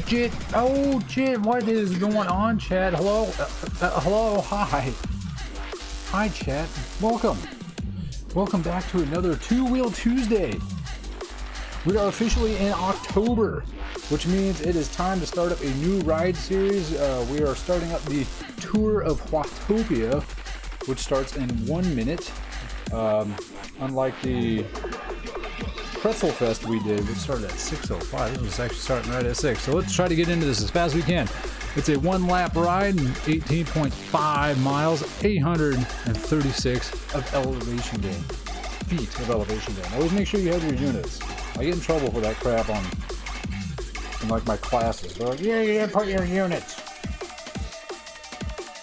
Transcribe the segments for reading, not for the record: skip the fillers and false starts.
shit. Oh shit, what is going on, chat? Hello? Hello, hi. Hi, chat. Welcome. Welcome back to another Two-Wheel Tuesday. We are officially in October, which means it is time to start up a new ride series. We are starting up the Tour of Watopia, which starts in 1 minute. Unlike the Pretzel Fest we did, which started at 6:05. This was actually starting right at 6. So let's try to get into this as fast as we can. It's a one-lap ride, 18.5 miles, 836 of elevation gain. Feet of elevation gain. Always make sure you have your units. I get in trouble for that crap in like my classes. They're like, yeah, you gotta put your units.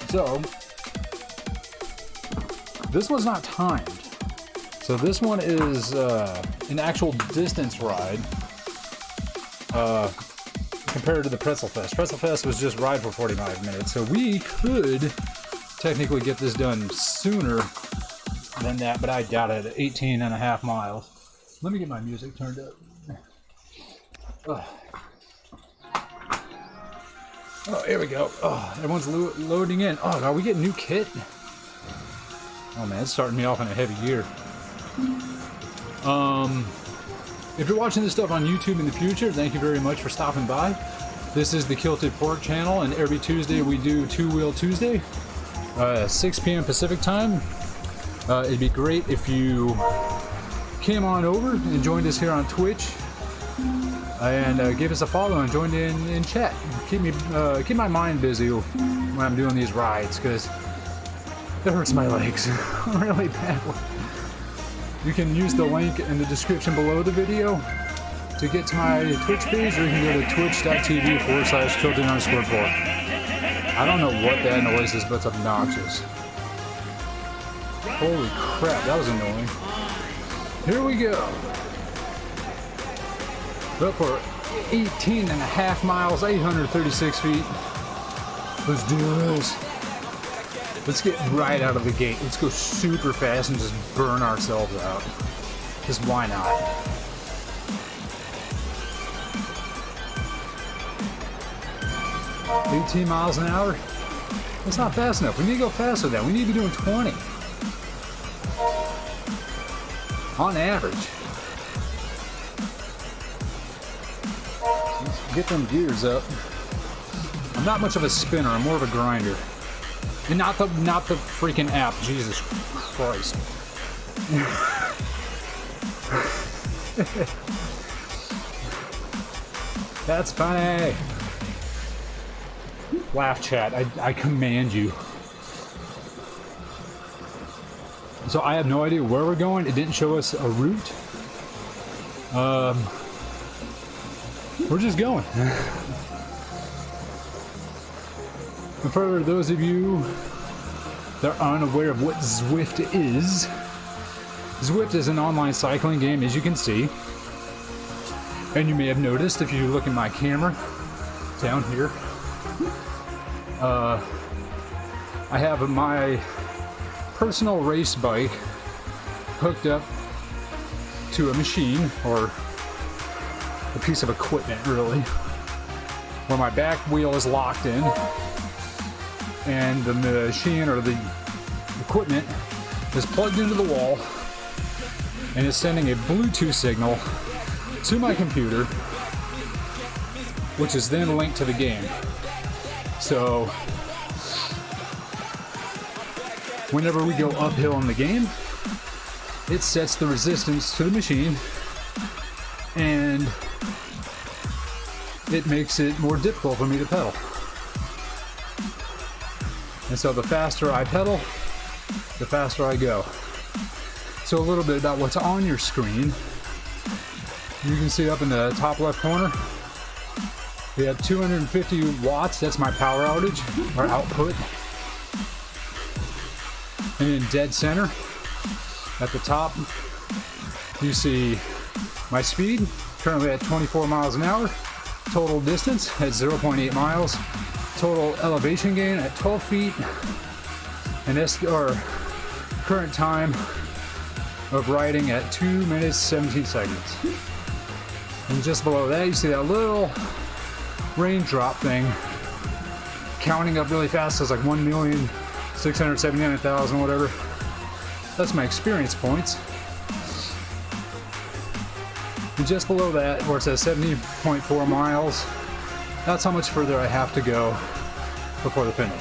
So, this was not timed. So this one is an actual distance ride compared to the Pretzel Fest. Pretzel Fest was just ride for 45 minutes, so we could technically get this done sooner than that, but I doubt it. 18 and a half miles. Let me get my music turned up. Oh, here we go. Oh, everyone's loading in. Oh, are we getting new kit? Oh man, it's starting me off in a heavy gear. If you're watching this stuff on YouTube in the future, thank you very much for stopping by. This is the Kilted Pork channel, and every Tuesday we do Two-Wheel Tuesday, 6 p.m. Pacific time. It'd be great if you came on over and joined us here on Twitch, and gave us a follow and joined in chat. Keep my mind busy when I'm doing these rides, because it hurts my legs really badly. You can use the link in the description below the video to get to my Twitch page, or you can go to twitch.tv/Kilted_Pork. I don't know what that noise is, but it's obnoxious. Holy crap, that was annoying. Here we go. Up for 18 and a half miles, 836 feet. Let's do this. Let's get right out of the gate. Let's go super fast and just burn ourselves out. Because why not? $18 miles an hour? That's not fast enough. We need to go faster than that. We need to be doing 20. On average. Let's get them gears up. I'm not much of a spinner. I'm more of a grinder. And not the freaking app. Jesus Christ. That's funny. Laugh, chat. I command you. So I have no idea where we're going. It didn't show us a route. We're just going. And for those of you that are unaware of what Zwift is, Zwift is an online cycling game, as you can see. And you may have noticed if you look at my camera down here, I have my personal race bike hooked up to a machine, or a piece of equipment really, where my back wheel is locked in, and the machine or the equipment is plugged into the wall and is sending a Bluetooth signal to my computer, which is then linked to the game. So whenever we go uphill in the game, it sets the resistance to the machine, and it makes it more difficult for me to pedal. And so the faster I pedal, the faster I go. So a little bit about what's on your screen. You can see up in the top left corner, we have 250 watts. That's my power outage, or output. And in dead center, at the top, you see my speed, currently at 24 miles an hour. Total distance at 0.8 miles. Total elevation gain at 12 feet, and current time of riding at 2 minutes 17 seconds. And just below that, you see that little raindrop thing, counting up really fast. It's like 1,679,000, whatever. That's my experience points. And just below that, where it says 70.4 miles, that's how much further I have to go before the finish.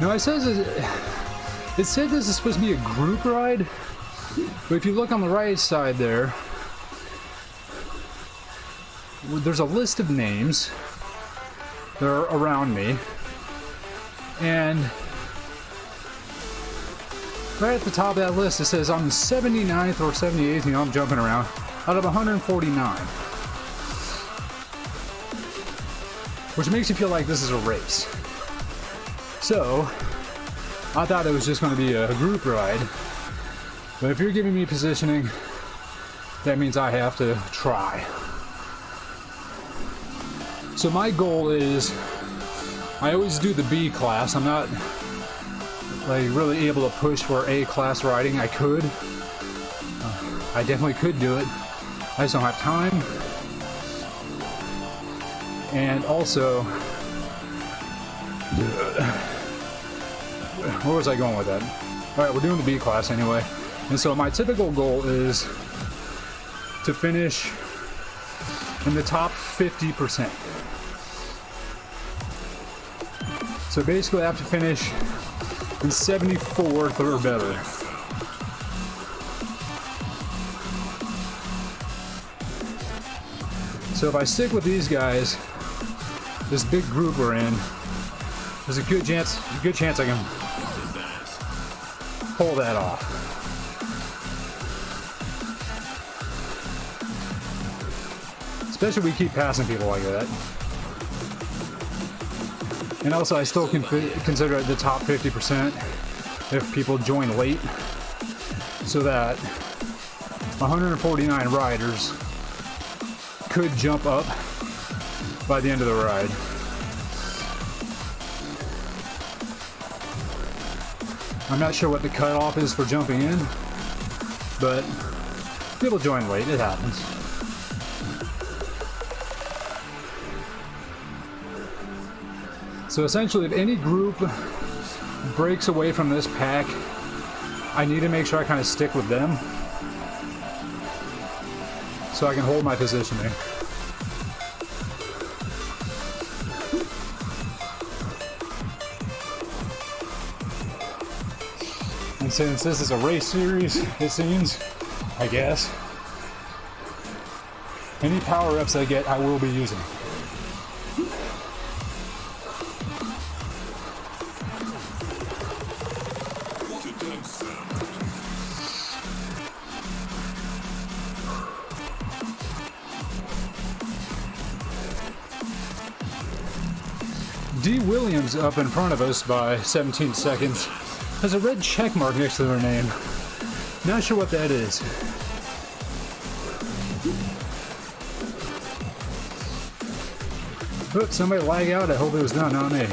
Now it said this is supposed to be a group ride, but if you look on the right side there, there's a list of names that are around me, and right at the top of that list it says I'm 79th or 78th, you know, I'm jumping around, out of 149. Which makes you feel like this is a race. So, I thought it was just going to be a group ride, but if you're giving me positioning, that means I have to try. So my goal is, I always do the B class. I'm not like really able to push for A class riding. I could. I definitely could do it. I just don't have time. And also, where was I going with that? Alright, we're doing the B class anyway. And so my typical goal is to finish in the top 50%. So basically I have to finish in 74th or better. So if I stick with these guys, this big group we're in, there's a good chance I can pull that off. Especially if we keep passing people like that. And also I still consider it the top 50% if people join late, so that 149 riders could jump up by the end of the ride. I'm not sure what the cutoff is for jumping in, but people join late, it happens. So essentially, if any group breaks away from this pack, I need to make sure I kind of stick with them so I can hold my positioning. And since this is a race series, it seems, I guess, any power-ups I get, I will be using. D. Williams up in front of us by 17 seconds has a red check mark next to their name. Not sure what that is. Oops, somebody lag out. I hope it was not me.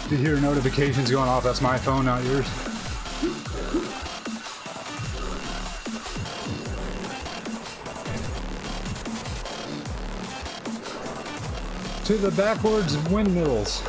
If you hear notifications going off, that's my phone, not yours. To the backwards windmills.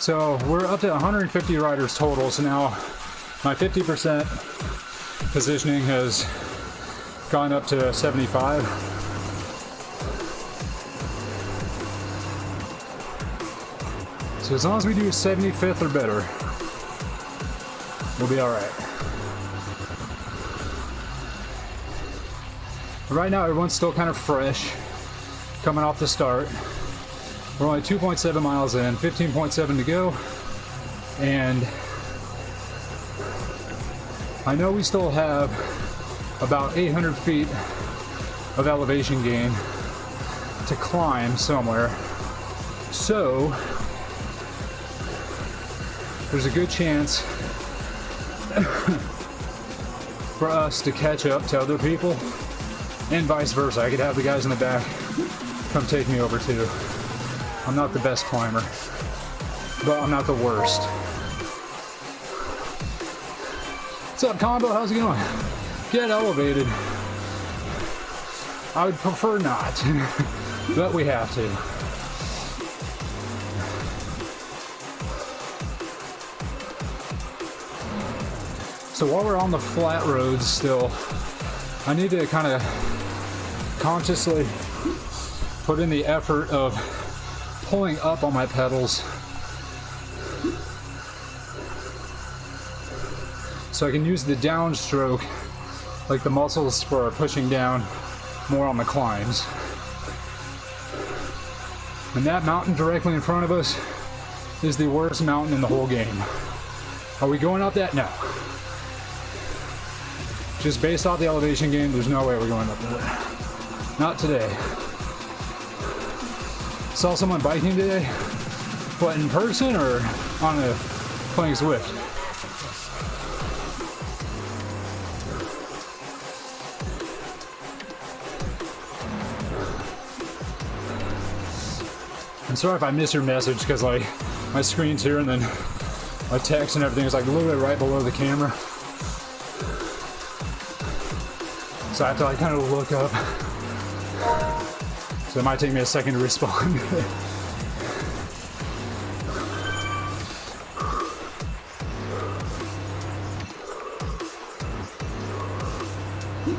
So we're up to 150 riders total, so now my 50% positioning has gone up to 75. So as long as we do 75th or better, we'll be alright. Right now everyone's still kind of fresh, coming off the start. We're only 2.7 miles in, 15.7 to go, and I know we still have about 800 feet of elevation gain to climb somewhere. So there's a good chance for us to catch up to other people, and vice versa. I could have the guys in the back come take me over too. I'm not the best climber, but I'm not the worst. What's up, Combo? How's it going? Get elevated. I would prefer not, but we have to. So while we're on the flat roads still, I need to kind of consciously put in the effort of pulling up on my pedals so I can use the downstroke, like the muscles for pushing down more on the climbs. And that mountain directly in front of us is the worst mountain in the whole game. Are we going up that? No. Just based off the elevation gain, there's no way we're going up there. Not today. Saw someone biking today. What, in person or on a playing Zwift? I'm sorry if I missed your message because like my screen's here and then my text and everything is like a little bit right below the camera. So I have to like kind of look up. So it might take me a second to respond.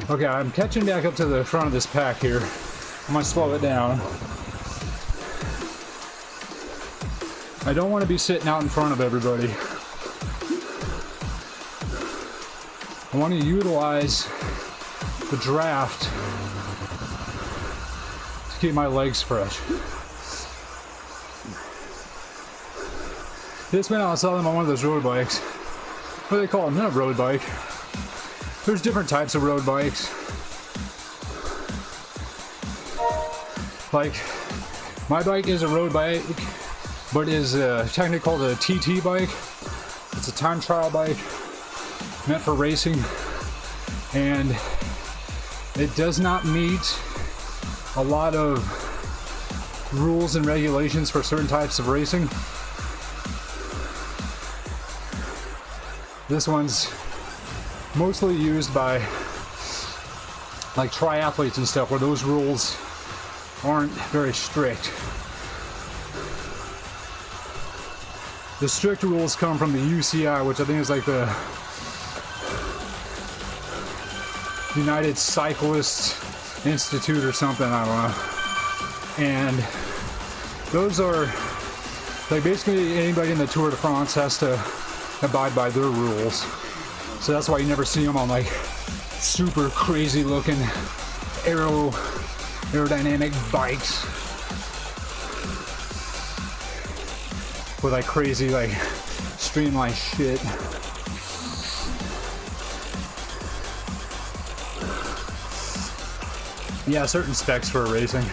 Okay, I'm catching back up to the front of this pack here. I'm gonna slow it down. I don't want to be sitting out in front of everybody. I want to utilize the draft to keep my legs fresh. This man, I saw them on one of those road bikes. What do they call them? Not a road bike. There's different types of road bikes. Like, my bike is a road bike, but is technically called a TT bike. It's a time trial bike meant for racing, and it does not meet a lot of rules and regulations for certain types of racing. This one's mostly used by like triathletes and stuff where those rules aren't very strict. The strict rules come from the UCI, which I think is like the United Cyclists Institute or something, I don't know. And those are like basically anybody in the Tour de France has to abide by their rules. So that's why you never see them on like super crazy looking aerodynamic bikes with like crazy like streamlined shit. Yeah, certain specs for racing.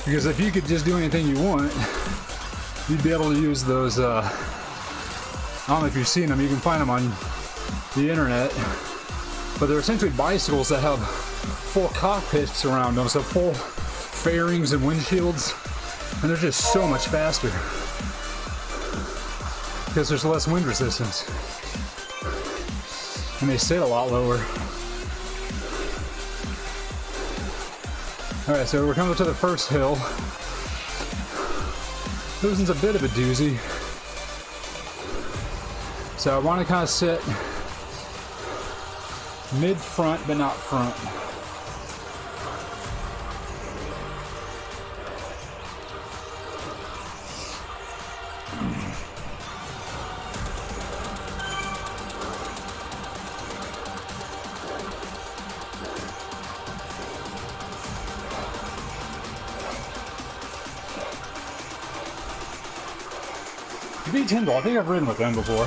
Because if you could just do anything you want, you'd be able to use those, I don't know if you've seen them, you can find them on the internet, but they're essentially bicycles that have full cockpits around them, so full fairings and windshields, and they're just so much faster because there's less wind resistance. And they sit a lot lower. Alright, so we're coming up to the first hill. This one's a bit of a doozy. So I want to kind of sit mid-front, but not front. V10, I think I've ridden with them before.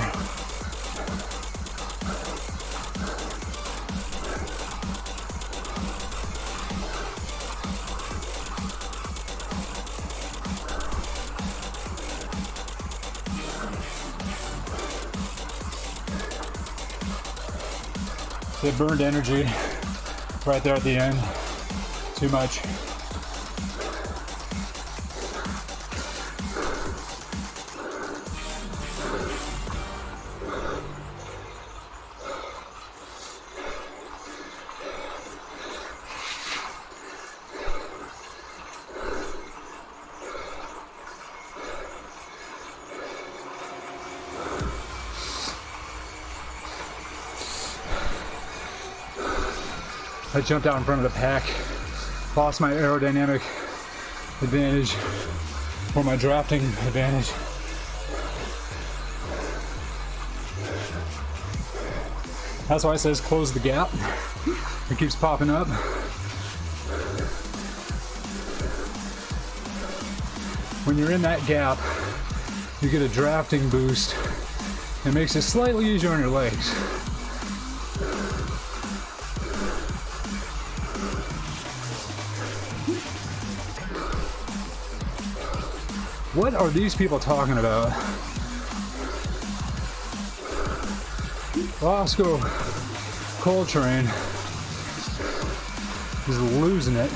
It burned energy right there at the end. Too much. I jumped out in front of the pack, lost my aerodynamic advantage or my drafting advantage. That's why it says close the gap. It keeps popping up. When you're in that gap, you get a drafting boost. It makes it slightly easier on your legs. What are these people talking about? Roscoe Coltrane is losing it.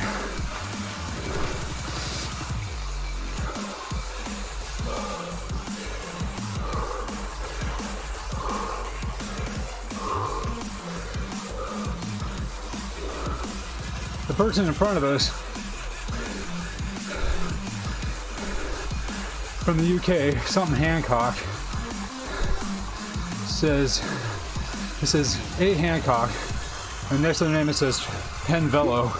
The person in front of us from the UK, something Hancock, it says A. Hancock, and next to the name it says Penn Velo.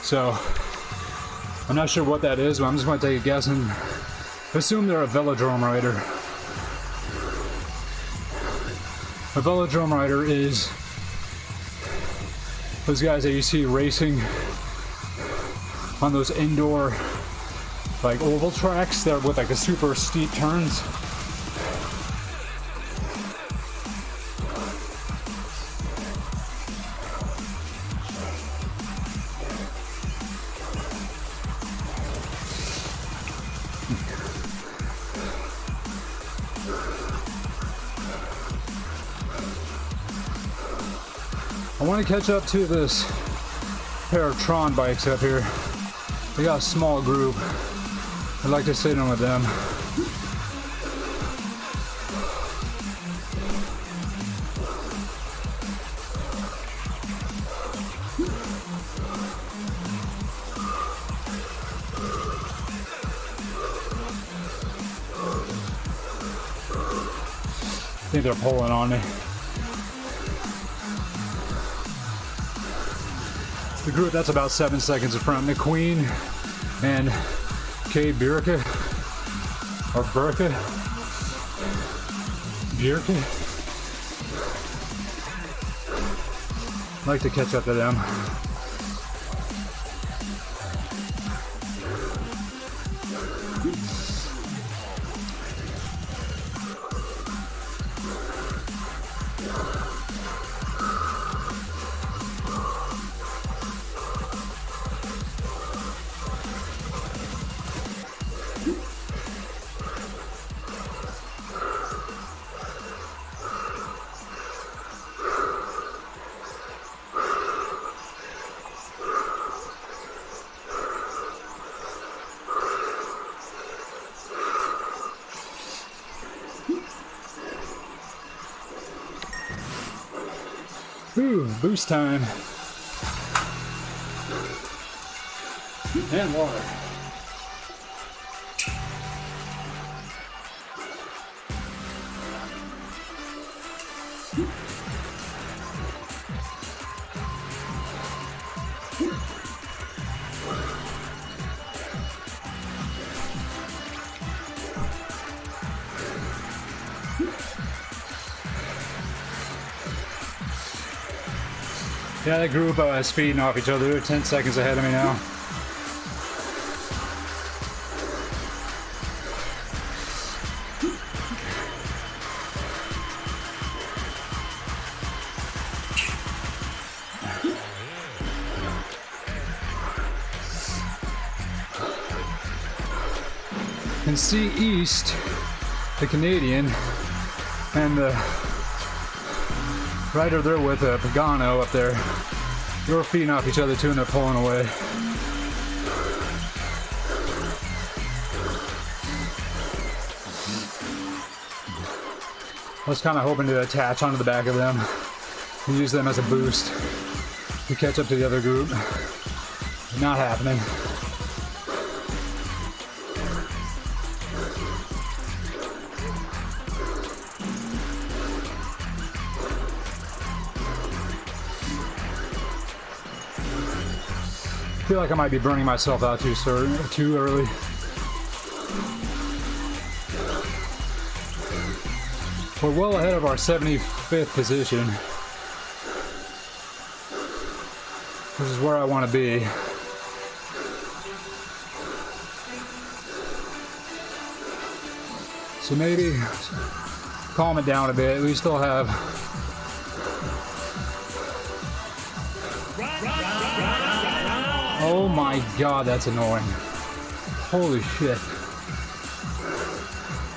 So I'm not sure what that is, but I'm just going to take a guess and assume they're a velodrome rider. A velodrome rider is those guys that you see racing on those indoor like oval tracks that are with like the super steep turns. I want to catch up to this pair of Tron bikes up here. They got a small group. I'd like to sit in with them. I think they're pulling on me. The group that's about 7 seconds in front, McQueen and Kay Burka, or Burka, I'd like to catch up to them. Ooh, boost time. And water. Yeah, that group is feeding off each other. They're 10 seconds ahead of me now. Can see East, the Canadian, and the Right over there with Pagano up there. They were feeding off each other too, and they're pulling away. I was kind of hoping to attach onto the back of them and use them as a boost to catch up to the other group. Not happening. I feel like I might be burning myself out too early. We're well ahead of our 75th position, which is where I want to be. So maybe calm it down a bit. We still have oh my god, that's annoying. Holy shit.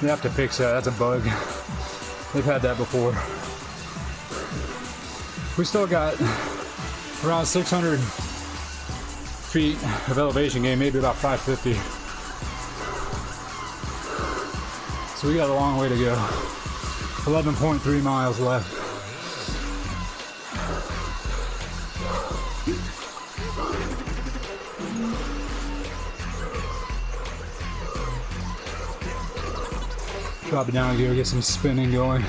They have to fix that. That's a bug. They've had that before. We still got around 600 feet of elevation gain, maybe about 550. So we got a long way to go. 11.3 miles left. Drop it down here, get some spinning going.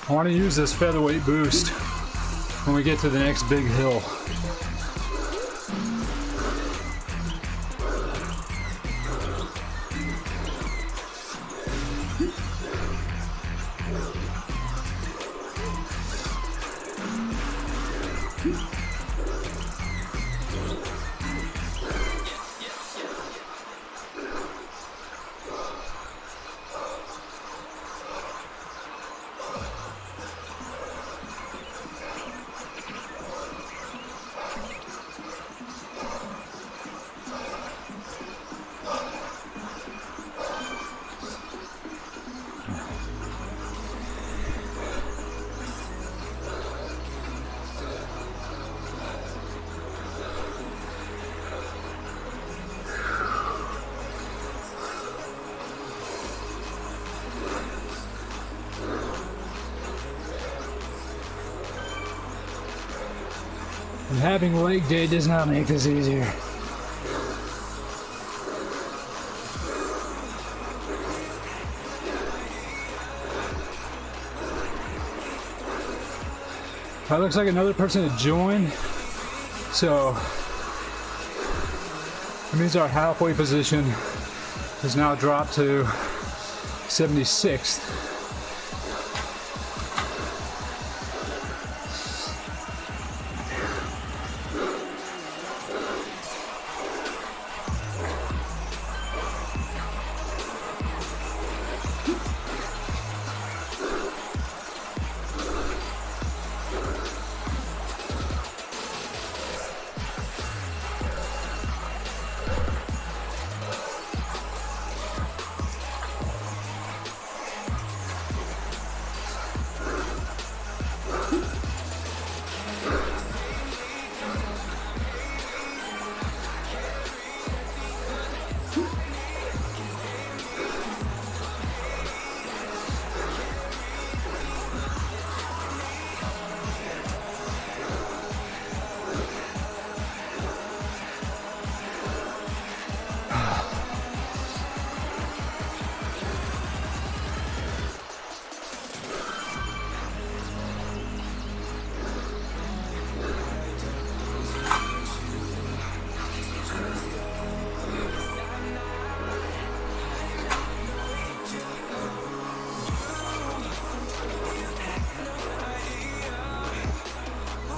I want to use this featherweight boost when we get to the next big hill. And having leg day does not make this easier. That looks like another person to join. So it means our halfway position has now dropped to 76th.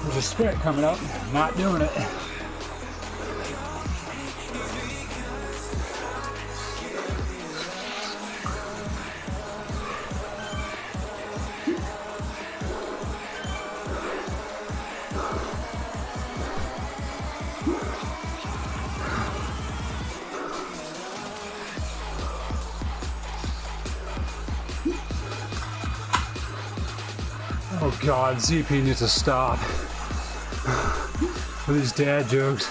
There's a sprint coming up. Not doing it. Oh god, ZP needs to stop with these dad jokes.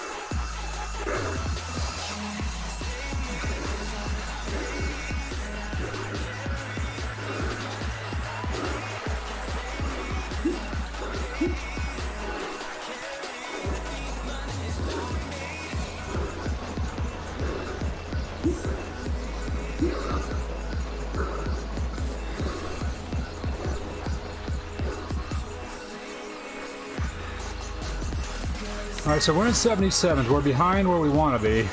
Alright, so we're in 77th. We're behind where we want to be.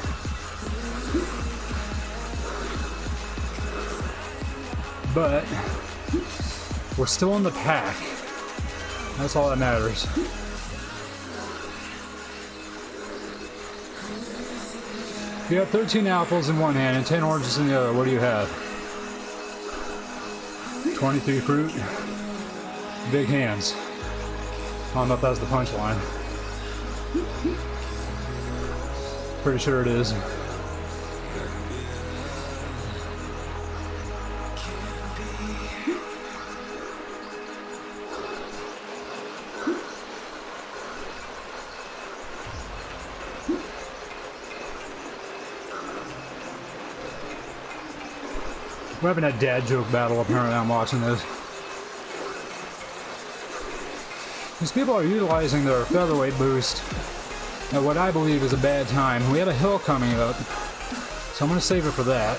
But we're still in the pack. That's all that matters. You have 13 apples in one hand and 10 oranges in the other. What do you have? 23 fruit. Big hands. I don't know if that's the punchline. Pretty sure it is. We're having a dad joke battle apparently. I'm watching this. These people are utilizing their featherweight boost at what I believe is a bad time. We have a hill coming up, so I'm going to save it for that.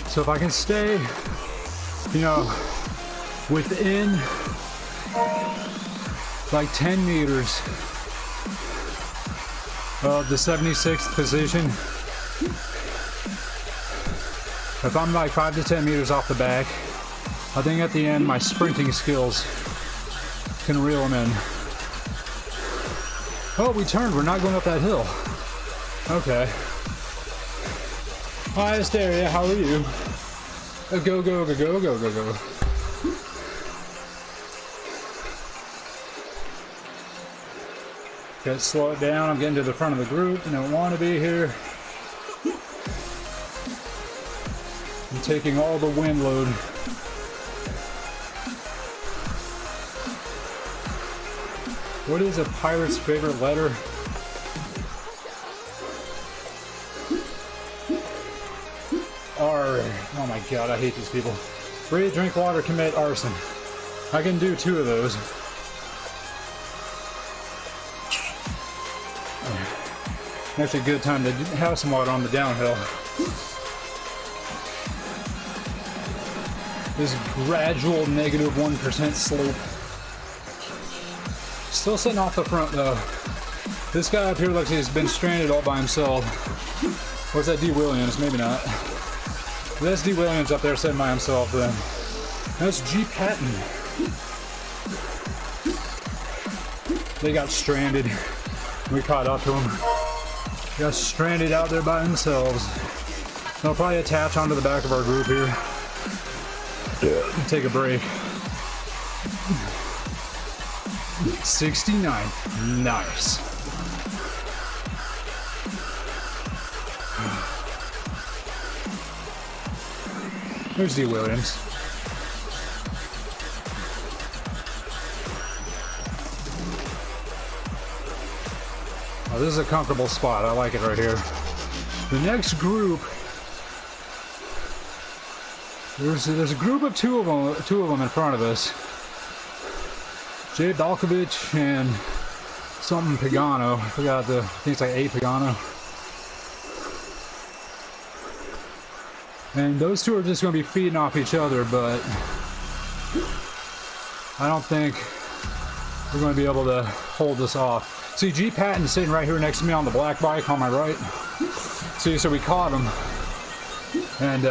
So if I can stay, you know, within like 10 meters of the 76th position, if I'm like 5 to 10 meters off the back, I think at the end my sprinting skills can reel them in. Oh, we turned. We're not going up that hill. Okay. Hi, Asteria. How are you? Go, go, go, go, go, go, go. Okay, slow it down. I'm getting to the front of the group. I don't want to be here. I'm taking all the wind load. What is a pirate's favorite letter? R. Oh my god, I hate these people. Breathe, drink water, commit arson. I can do 2 of those. Actually a good time to have some water on the downhill. This gradual negative 1% slope. Still sitting off the front though. This guy up here looks like he's been stranded all by himself. Or is that D. Williams? Maybe not. That's D. Williams up there sitting by himself then. That's G. Patton. They got stranded. We caught up to them. Got stranded out there by themselves. They'll probably attach onto the back of our group here. Take a break. 69. Nice. There's D. Williams. Oh, this is a comfortable spot. I like it right here. The next group, there's a group of two of them in front of us. Jay Balkovich and something Pagano. I forgot I think it's like A. Pagano. And those two are just going to be feeding off each other, but I don't think we're going to be able to hold this off. See, G Patton's sitting right here next to me on the black bike on my right. See, so we caught him. And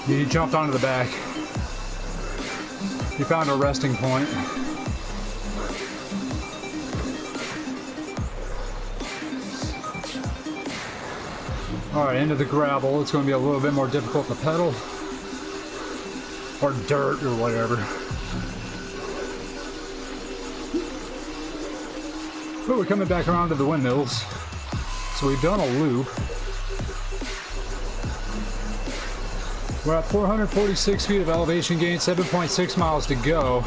he jumped onto the back. He found a resting point. Alright, into the gravel. It's going to be a little bit more difficult to pedal. Or dirt or whatever. But we're coming back around to the windmills. So we've done a loop. We're at 446 feet of elevation gain, 7.6 miles to go.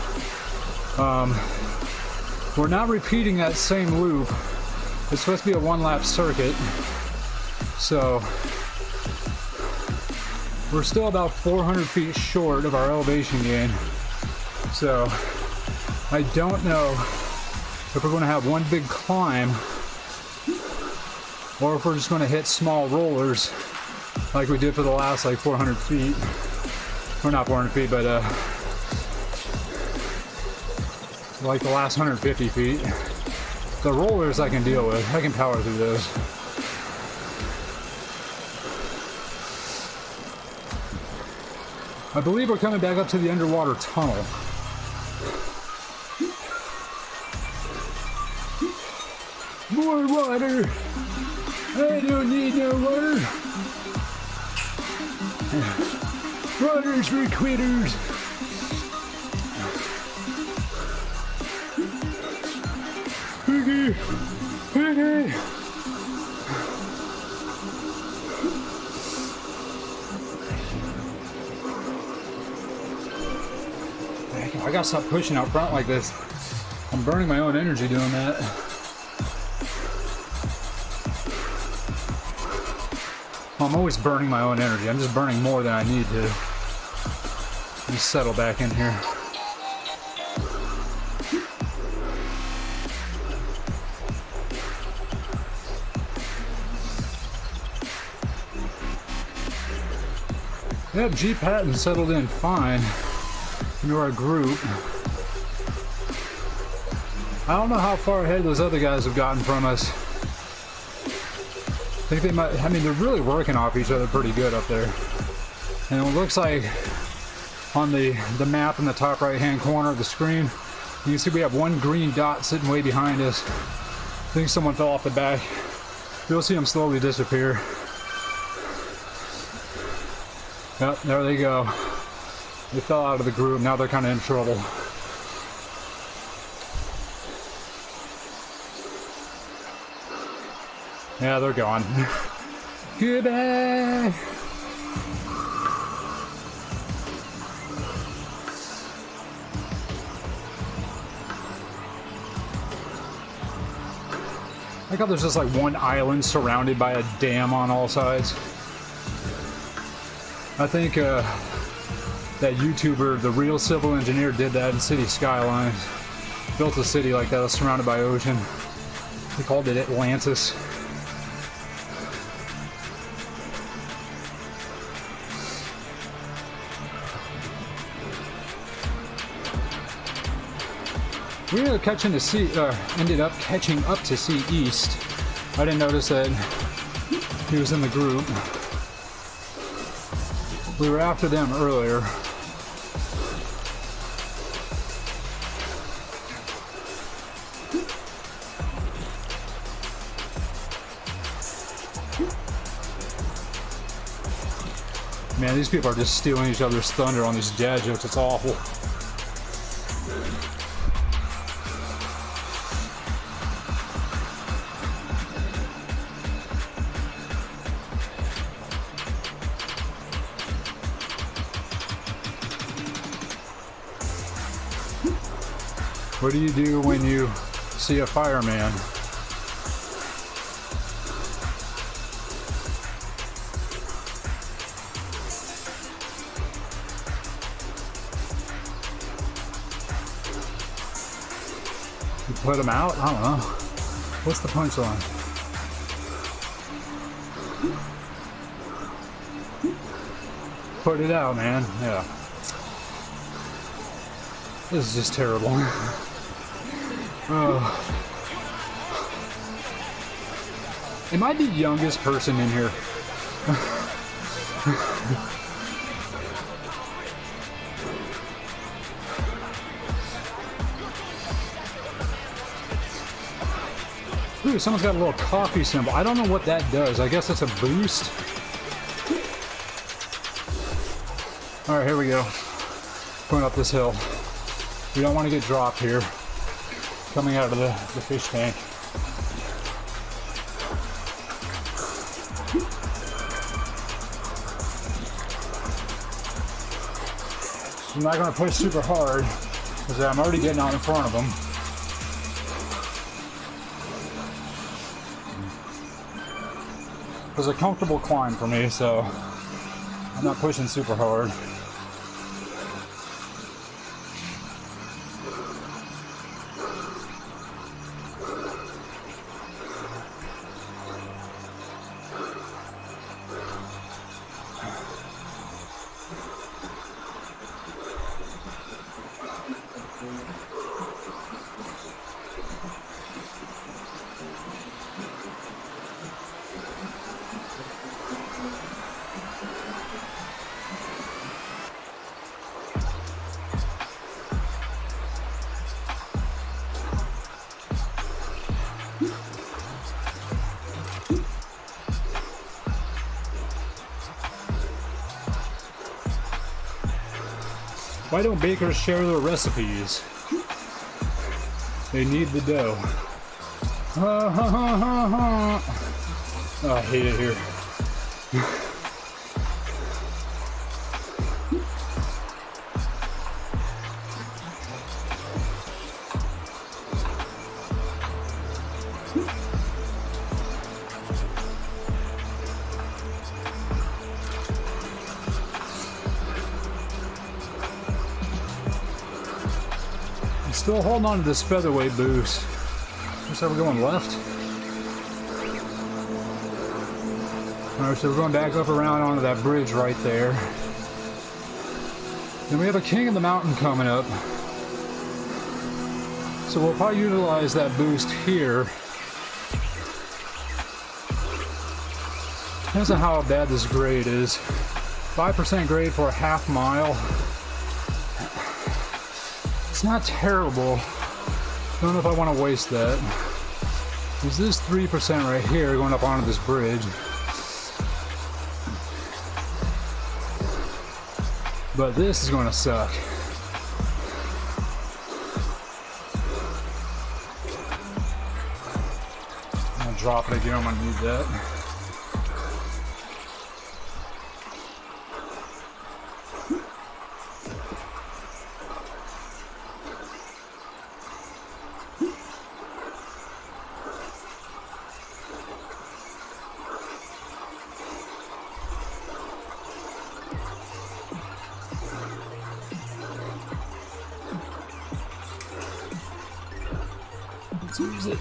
We're not repeating that same loop. It's supposed to be a one-lap circuit. So we're still about 400 feet short of our elevation gain. So I don't know if we're going to have one big climb or if we're just going to hit small rollers like we did for the last like 400 feet. Or not 400 feet, but like the last 150 feet. The rollers I can deal with. I can power through those. I believe we're coming back up to the underwater tunnel. More water! I don't need no water! Water's for quitters! Okay, okay. I gotta stop pushing out front like this. I'm burning my own energy doing that. I'm always burning my own energy. I'm just burning more than I need to. Let me settle back in here. Yep, G Patton settled in fine into our group. I don't know how far ahead those other guys have gotten from us. I think they might, I mean, they're really working off each other pretty good up there. And it looks like on the map in the top right hand corner of the screen, you can see we have one green dot sitting way behind us. I think someone fell off the back. You'll see them slowly disappear. Yep, there they go. They fell out of the group, now they're kind of in trouble. Yeah, they're gone. Goodbye! I like how there's just like one island surrounded by a dam on all sides. I think that YouTuber, the real civil engineer, did that in City Skylines. Built a city like that, surrounded by ocean. He called it Atlantis. We ended up catching up to Sea East. I didn't notice that he was in the group. We were after them earlier. Man, these people are just stealing each other's thunder on these dad jokes. It's awful. What do you do when you see a fireman? You put him out? I don't know. What's the punchline? Put it out, man. Yeah. This is just terrible. Am I the youngest person in here? Ooh, someone's got a little coffee symbol. I don't know what that does. I guess it's a boost. Alright, here we go. Going up this hill. We don't want to get dropped here. Coming out of the fish tank. I'm not going to push super hard because I'm already getting out in front of them. It was a comfortable climb for me, so I'm not pushing super hard. Why don't bakers share their recipes? They need the dough. Oh, I hate it here. Still holding on to this featherweight boost. Looks like we're going left. Alright, so we're going back up around onto that bridge right there. Then we have a King of the Mountain coming up. So we'll probably utilize that boost here. Depends on how bad this grade is. 5% grade for a half mile. It's not terrible. Don't know if I want to waste that. There's this 3% right here going up onto this bridge. But this is going to suck. I'm going to drop it again. I'm going to need that. Let's use it.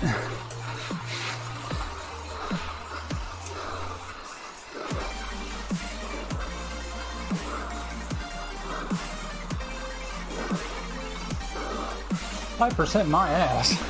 Five percent my ass.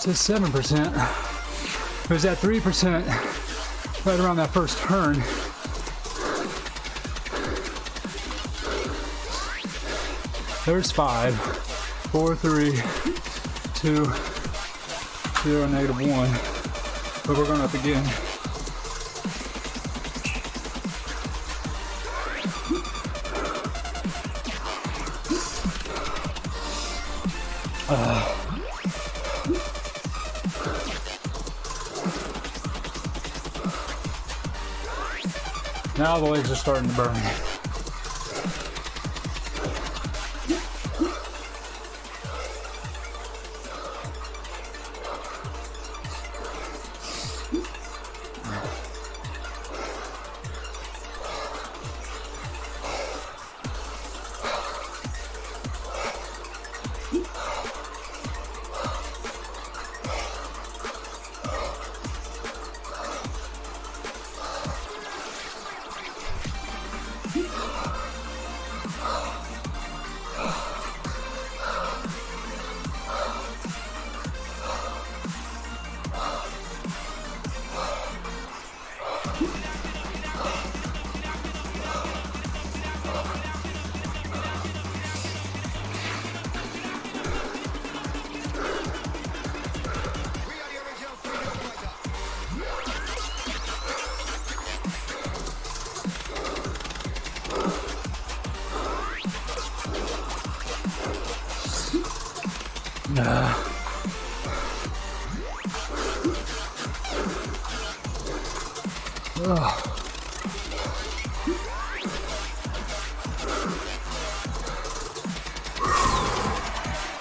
It says 7%. It was at 3% right around that first turn. There's 5, 4, 3, 2, 0, -1. But we're going up again. Now the legs are starting to burn.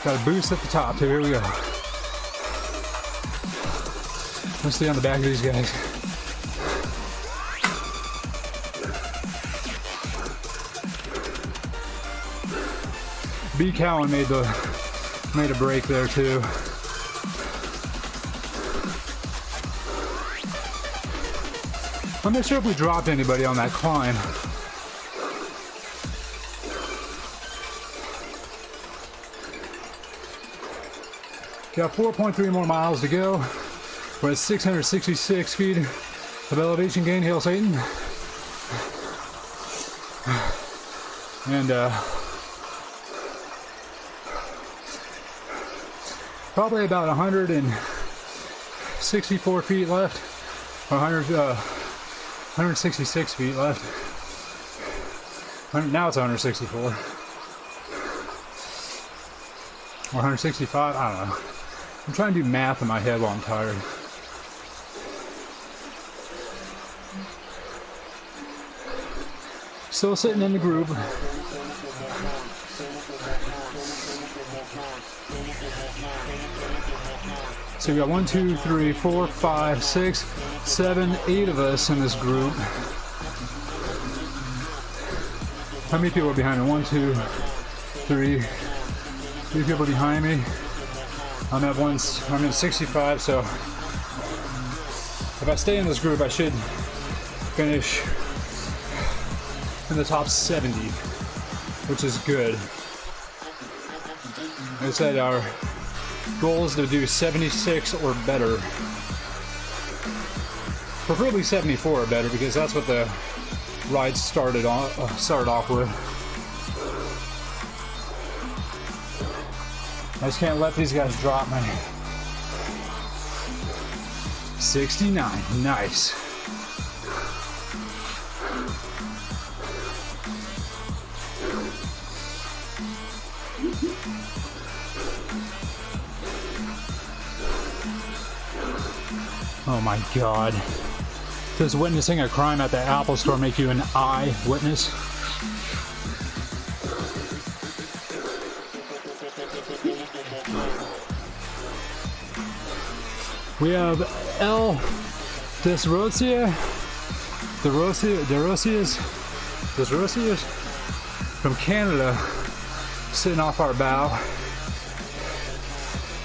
Got a boost at the top too. Here we go. Let's stay on the back of these guys. B. Cowan made a break there too. I'm not sure if we dropped anybody on that climb. Got 4.3 more miles to go. We're at 666 feet of elevation gain. Hail Satan. And probably about 164 feet left. 166 feet left. Now it's 164. Or 165, I don't know. I'm trying to do math in my head while I'm tired. Still sitting in the group. So we got 1, 2, 3, 4, 5, 6, 7, 8 of us in this group. How many people are behind me? 1, 2, 3 people behind me. I'm at I'm in 65, so if I stay in this group, I should finish in the top 70, which is good. Like I said, our goal is to do 76 or better. Preferably 74 or better, because that's what the ride started off with. I just can't let these guys drop me. 69, nice. Oh my God. Does witnessing a crime at the Apple Store make you an eyewitness? We have El Desrosiers from Canada sitting off our bow,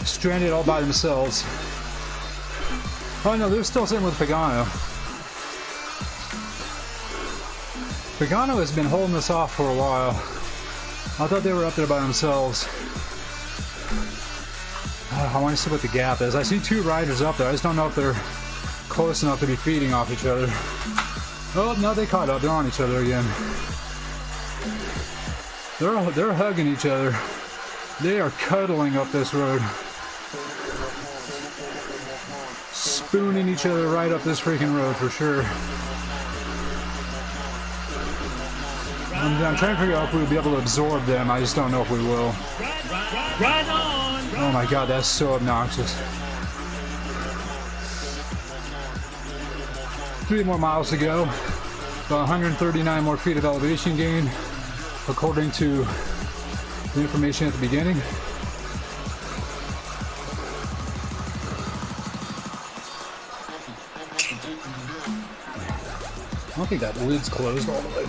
stranded all by themselves. Oh no, they're still sitting with Pagano. Pagano has been holding us off for a while. I thought they were up there by themselves. I want to see what the gap is. I see 2 riders up there. I just don't know if they're close enough to be feeding off each other. Oh, no, they caught up. They're on each other again. They're hugging each other. They are cuddling up this road. Spooning each other right up this freaking road for sure. I'm trying to figure out if we'll be able to absorb them. I just don't know if we will. Right on! Oh my God, that's so obnoxious. 3 more miles to go. About 139 more feet of elevation gain, according to the information at the beginning. I don't think that lid's closed all the way.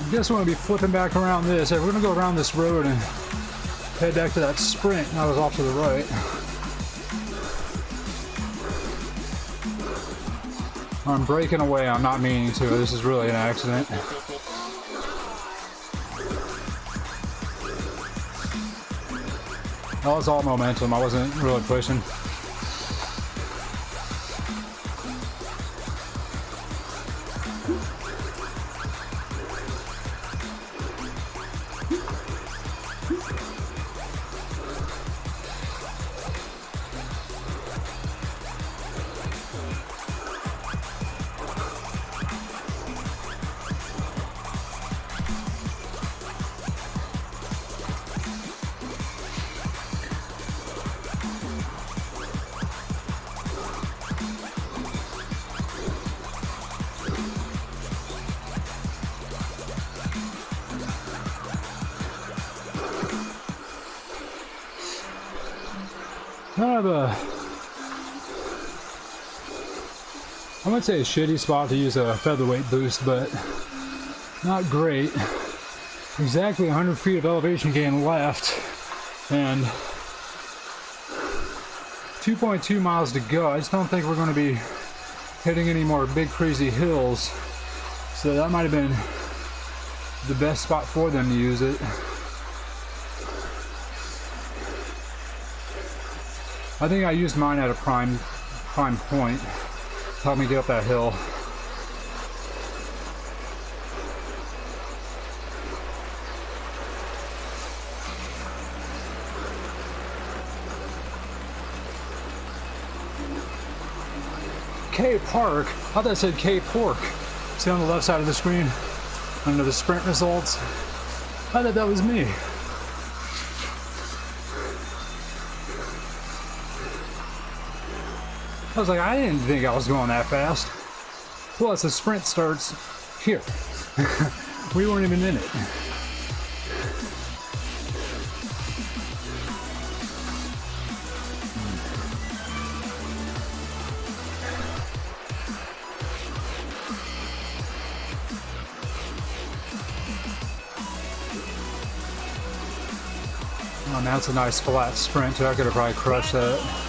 I guess we're going to be flipping back around this. We're going to go around this road and head back to that sprint that was off to the right. I'm breaking away. I'm not meaning to. This is really an accident. That was all momentum. I wasn't really pushing. Kind of a, I wouldn't say a shitty spot to use a featherweight boost, but not great. Exactly 100 feet of elevation gain left, and 2.2 miles to go. I just don't think we're going to be hitting any more big crazy hills, so that might have been the best spot for them to use it. I think I used mine at a prime point to help me get up that hill. K Park? I thought that said K Pork. See on the left side of the screen under the sprint results? I thought that was me. I was like, I didn't think I was going that fast. Plus, the sprint starts here. We weren't even in it. Oh, now it's a nice flat sprint, too. I could have probably crushed that.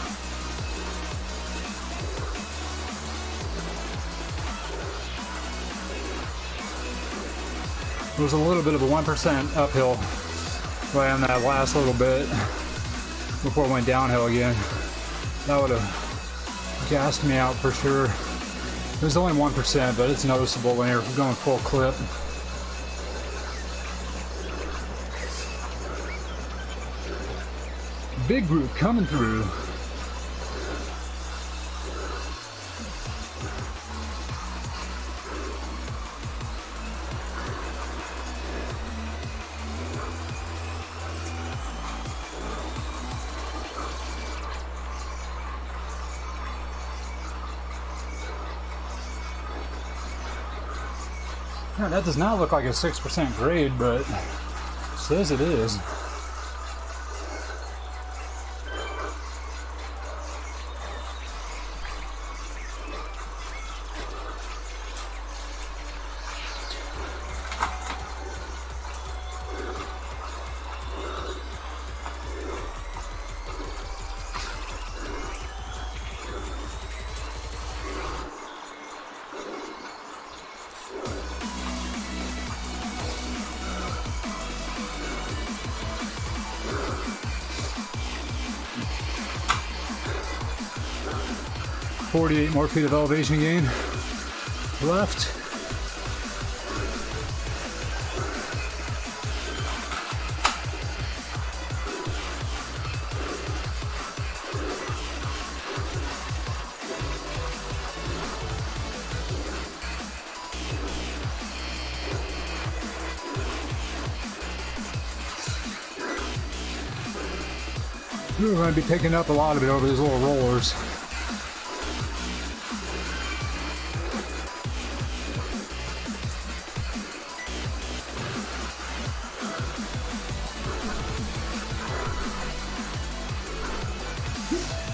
It was a little bit of a 1% uphill right on that last little bit before it went downhill again. That would have gassed me out for sure. It was only 1%, but it's noticeable when you're going full clip. Big group coming through. Yeah, that does not look like a 6% grade, but it says it is. .48 more feet of elevation gain left. We're going to be picking up a lot of it over these little rollers.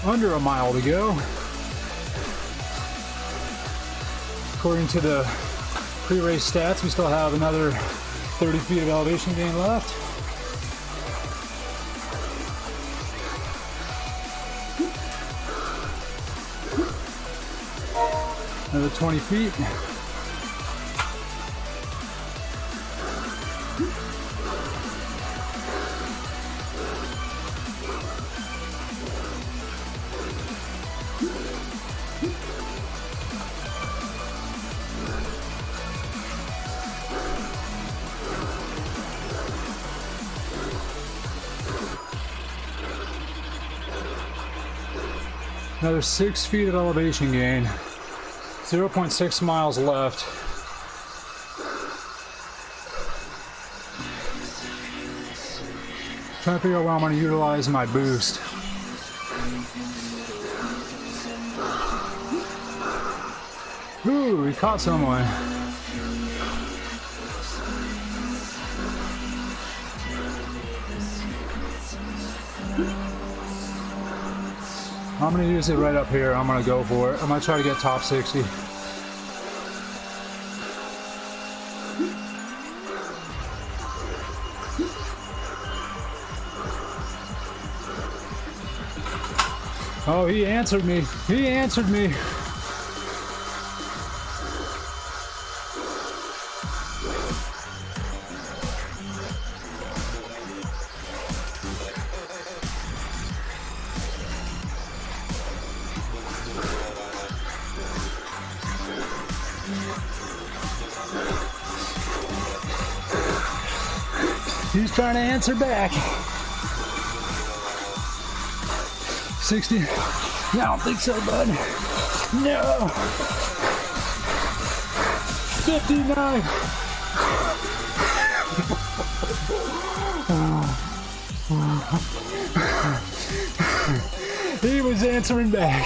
Under a mile to go. According to the pre-race stats, we still have another 30 feet of elevation gain left. Another 20 feet. Another 6 feet of elevation gain. 0.6 miles left. Trying to figure out where I'm going to utilize my boost. Ooh, we caught someone. I'm going to use it right up here. I'm going to go for it. I'm going to try to get top 60. Oh, he answered me. He answered me. He's trying to answer back. 60. I don't think so, bud. No. 59. He was answering back.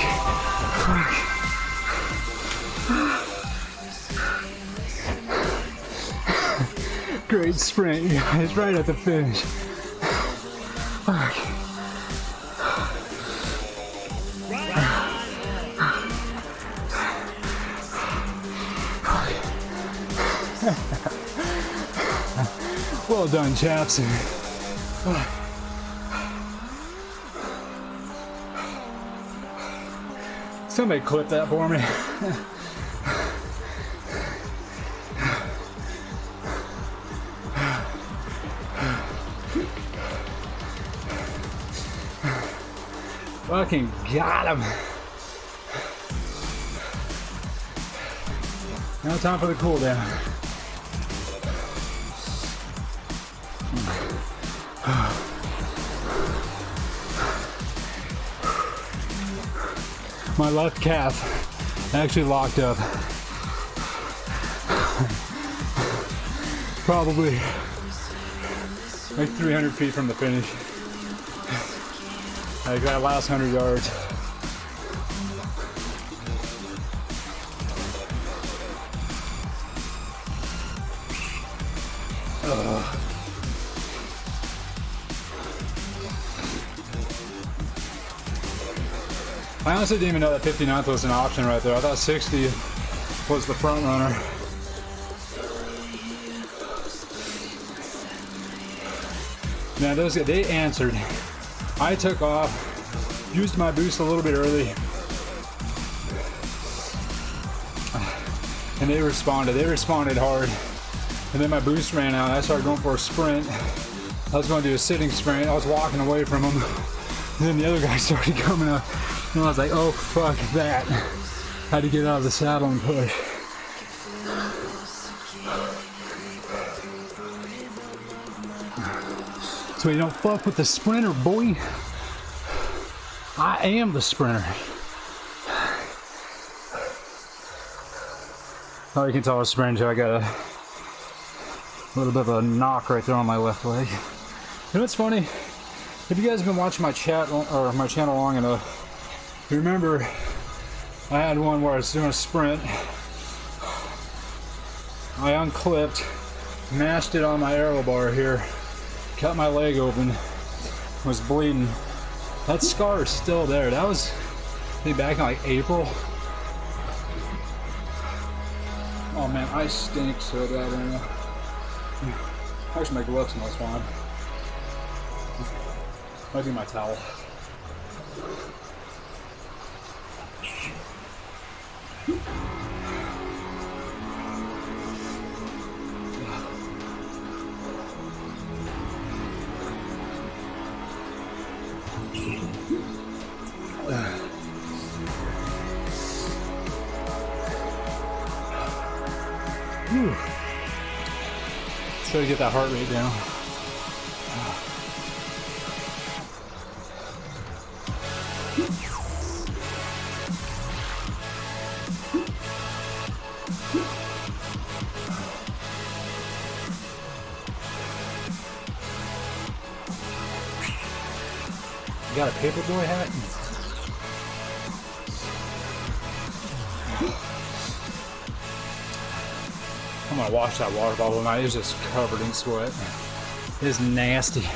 Great sprint, guys, right at the finish. Fuck. Well done, chaps. Somebody clip that for me. Fucking got him. Now time for the cool down. My left calf actually locked up. Probably like 300 feet from the finish. Like that last 100 yards. I honestly didn't even know that 59th was an option right there. I thought 60 was the front runner. Now those guys, they answered. I took off, used my boost a little bit early, and they responded. They responded hard. And then my boost ran out. I started going for a sprint. I was going to do a sitting sprint. I was walking away from them. And then the other guy started coming up. And I was like, oh, fuck that. Had to get out of the saddle and push. So you don't fuck with the sprinter, boy. I am the sprinter. Oh, you can tell I was sprinting too. I got a little bit of a knock right there on my left leg. You know what's funny? If you guys have been watching my chat or my channel long enough, you remember I had one where I was doing a sprint. I unclipped, mashed it on my aero bar here, cut my leg open, was bleeding. That scar is still there. That was, I think, back in like April. Oh man, I stink so bad right now. Actually, my glove smells fine. Might be my towel. Try to get that heart rate down. You got a paperboy hat? I'm gonna wash that water bottle tonight. It's just covered in sweat. It's nasty.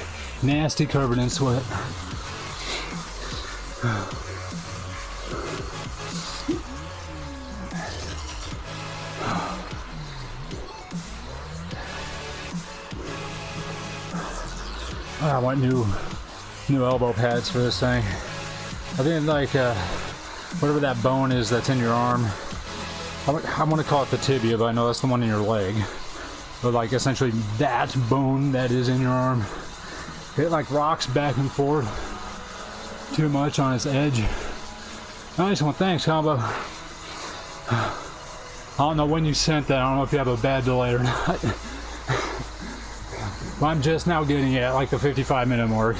Nasty, covered in sweat. I want new elbow pads for this thing. I think like whatever that bone is that's in your arm. I want to call it the tibia, but I know that's the one in your leg. But like essentially that bone that is in your arm, it like rocks back and forth too much on its edge. Nice one, thanks, Combo. I don't know when you sent that. I don't know if you have a bad delay or not. But I'm just now getting it at like the 55-minute mark.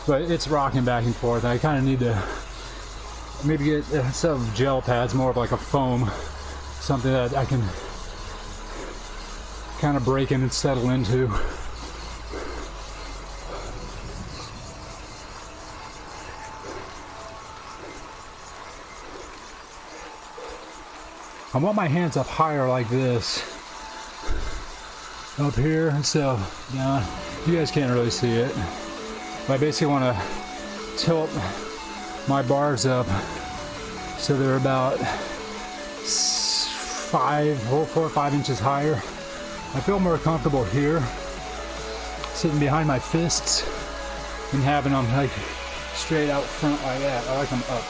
But it's rocking back and forth. I kind of need to maybe get instead of gel pads, more of like a foam, something that I can kind of break in and settle into. I want my hands up higher like this, up here, so yeah, you guys can't really see it. But I basically want to tilt my bars up so they're about 4 or 5 inches higher. I feel more comfortable here, sitting behind my fists and having them like straight out front like that. I like them up.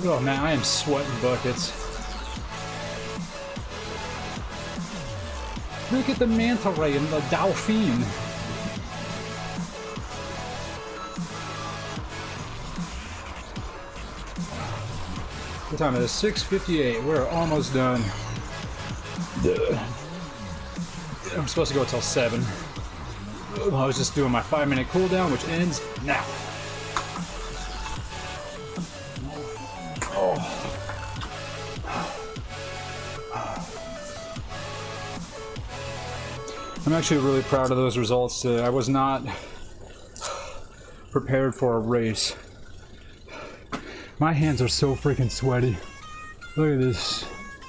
Oh man, I am sweating buckets. Look at the manta ray and the dolphin. What time is it? 6:58. We're almost done. I'm supposed to go until 7. I was just doing my 5-minute cooldown, which ends now. I'm actually really proud of those results. I was not prepared for a race. My hands are so freaking sweaty. Look at this.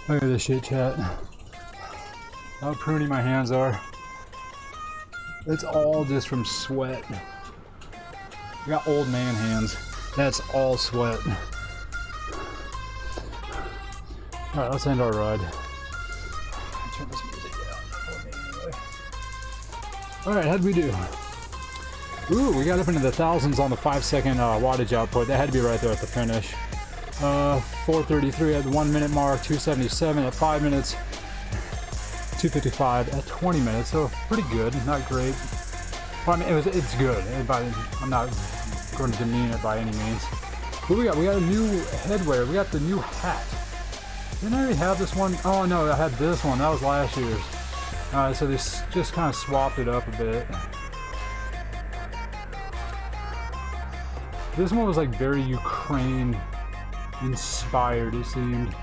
Look at this shit, chat. How pruny my hands are. It's all just from sweat. I got old man hands. That's all sweat. Alright, let's end our ride. Turn this music down. Alright, how'd we do? Ooh, we got up into the thousands on the 5-second wattage output. That had to be right there at the finish. 4:33 at the 1 minute mark, 2:77 at 5 minutes, 2:55 at 20 minutes. So pretty good, not great. Well, I mean, it's good. I'm not going to demean it by any means. But we got a new headwear. We got the new hat. Didn't I already have this one? Oh no, I had this one. That was last year's. So they just kind of swapped it up a bit. This one was like very Ukraine inspired, it seemed.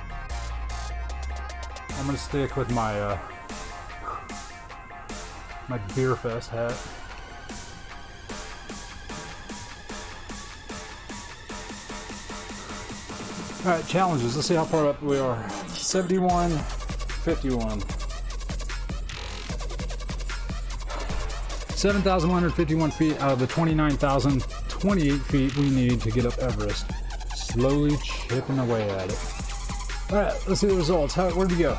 I'm gonna stick with my my Beer Fest hat. Alright, challenges. Let's see how far up we are. 71, 51. 7,151 feet out of the 29,028 feet we need to get up Everest. Slowly chipping away at it. Alright, let's see the results. Where'd we go?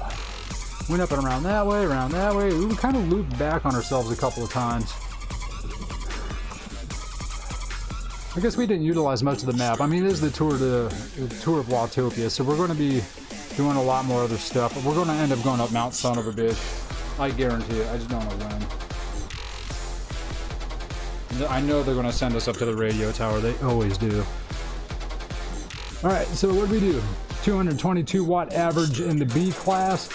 Went up and around that way, around that way. We kind of looped back on ourselves a couple of times. I guess we didn't utilize much of the map. I mean, it is the tour of Watopia, so we're going to be doing a lot more other stuff. But we're going to end up going up Mount Son of a Bitch. I guarantee it. I just don't know when. I know they're going to send us up to the radio tower. They always do. All right, so what did we do? 222 watt average in the B class,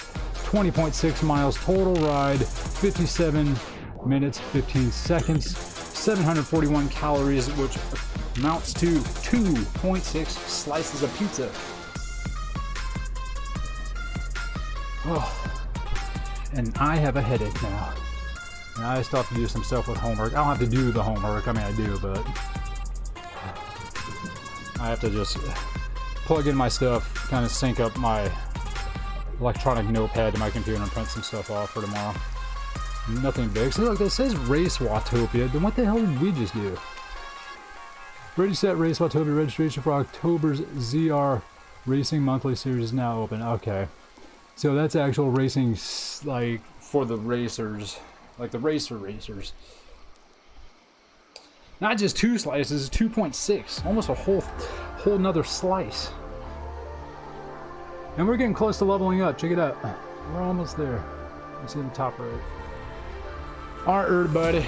20.6 miles total ride, 57 minutes, 15 seconds, 741 calories, which amounts to 2.6 slices of pizza. Oh, and I have a headache now. And I still have to do some stuff with homework. I don't have to do the homework. I mean, I do, but I have to just plug in my stuff, kind of sync up my electronic notepad to my computer and print some stuff off for tomorrow. Nothing big. So look, it says Race Watopia. Then what the hell did we just do? Ready, set, Race Watopia. Registration for October's ZR Racing Monthly Series is now open. Okay. So that's actual racing, like, for the racers. Like the racers. Not just 2 slices, 2.6. Almost a whole nother slice. And we're getting close to leveling up. Check it out. We're almost there. You see the top right. Alright, everybody.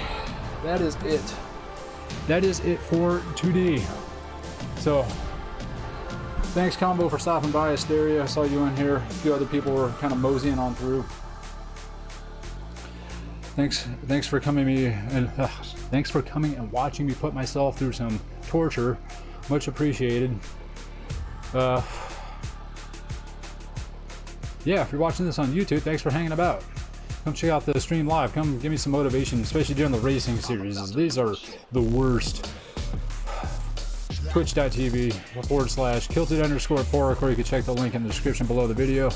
That is it. That is it for 2D. So, thanks, Combo, for stopping by. Asteria, I saw you in here. A few other people were kind of moseying on through. Thanks for coming and watching me put myself through some torture. Much appreciated. Yeah, if you're watching this on YouTube, thanks for hanging about. Come check out the stream live. Come give me some motivation, especially during the racing series. These are the worst. Twitch.tv/kilted_pork, or you can check the link in the description below the video.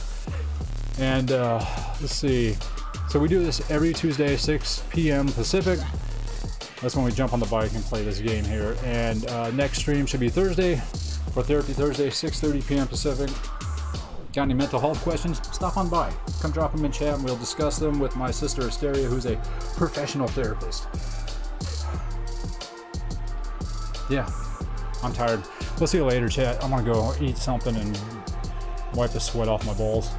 And let's see. So we do this every Tuesday, 6 p.m. Pacific. That's when we jump on the bike and play this game here. And next stream should be Thursday, for Therapy Thursday, 6:30 p.m. Pacific. Got any mental health questions? Stop on by. Come drop them in chat and we'll discuss them with my sister Asteria, who's a professional therapist. Yeah, I'm tired. We'll see you later, chat. I'm gonna go eat something and wipe the sweat off my balls.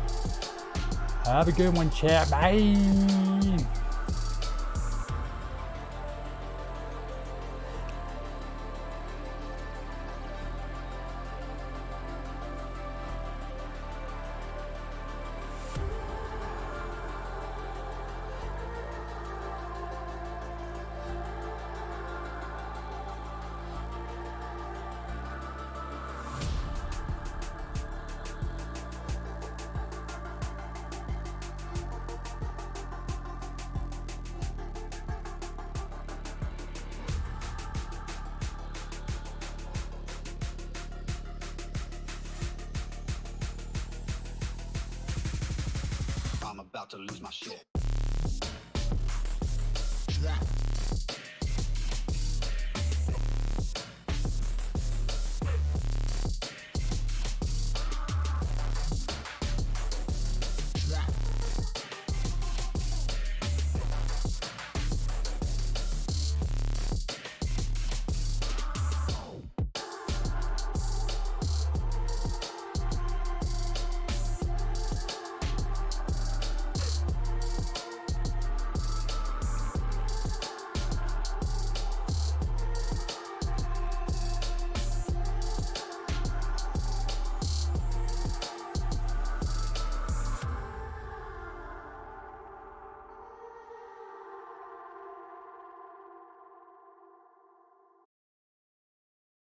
Have a good one, chat. Bye. I'm about to lose my shit.